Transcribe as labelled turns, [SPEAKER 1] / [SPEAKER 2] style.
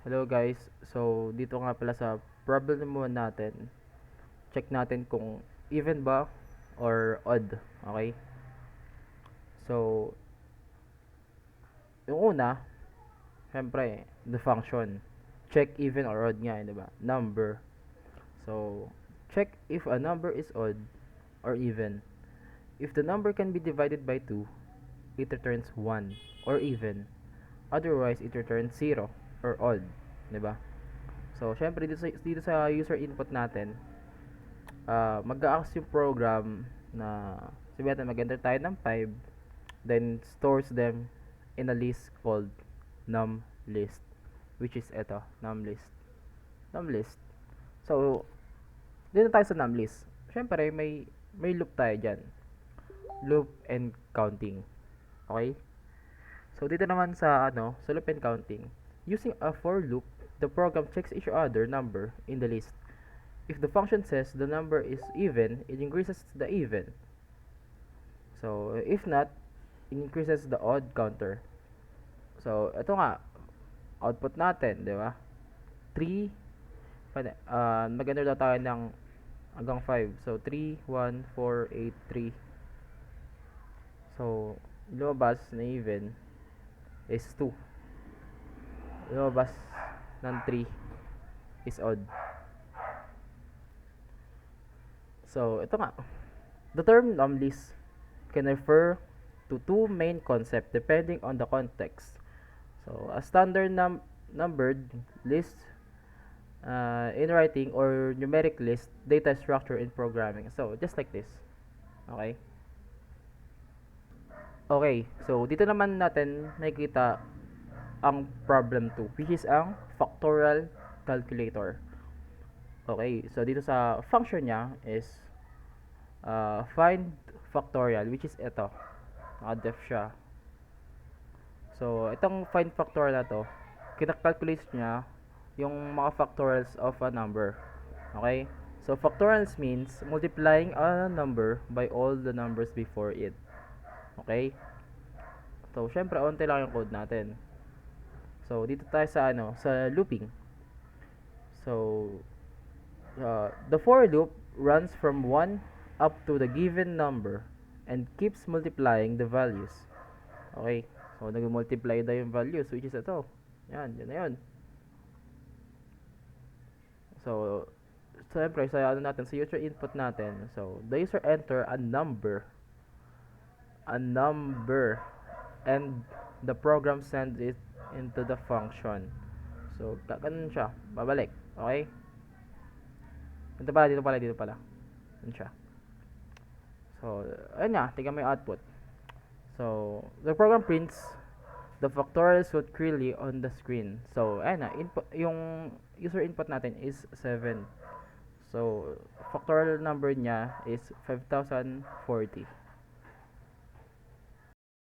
[SPEAKER 1] Hello guys, so dito nga pala sa problem mo natin, check natin kung even ba or odd, okay? So, yung una, syempre, the function. Check even or odd nga, di ba? Number. So, check if a number is odd or even. If the number can be divided by 2, it returns 1 or even. Otherwise, it returns 0 or odd, di ba? So, syempre dito sa user input natin, mag-a-ask yung program na sabihin natin mag-enter tayo ng 5, then stores them in a list called num list, which is eto, num list. Num list. So, dito tayo sa num list. Syempre, may loop tayo dyan. Loop and counting. Okay? So, dito naman sa loop and counting, using a for loop, the program checks each other number in the list. If the function says the number is even, it increases the even. So, if not, it increases the odd counter. So, ito nga, output natin, di ba? 3, mag-enter daw tayo ng hanggang 5. So, 3, 1, 4, 8, 3. So, lumabas na even is 2. Lumabas ng 3 is odd. So, ito nga. The term numlist can refer to two main concepts depending on the context. So, a standard numbered list in writing or numeric list data structure in programming. So, just like this. Okay? Okay, so dito naman natin nakikita ang problem 2, which is ang factorial calculator. Okay, so dito sa function niya is find factorial, which is ito. Naka-def siya. So, itong find factorial na to, kina-calculate niya yung mga factorials of a number. Okay? So, factorials means multiplying a number by all the numbers before it. Okay? So, syempre, onti lang yung code natin. So, dito tayo sa looping. So, the for loop runs from 1 up to the given number and keeps multiplying the values. Okay? So, nag-multiply na yung values, which is ito. Yan na yun. So, siyempre, sa sa user input natin, so, the user enter a number, and the program sends it into the function. So, ganun siya, babalik. Okay? Dito pala. Ganun siya. So, ayun na, tingnan mo yung output. So, the program prints the factorials with clearly on the screen. So, ayun na, yung user input natin is 7. So, factorial number niya is 5040.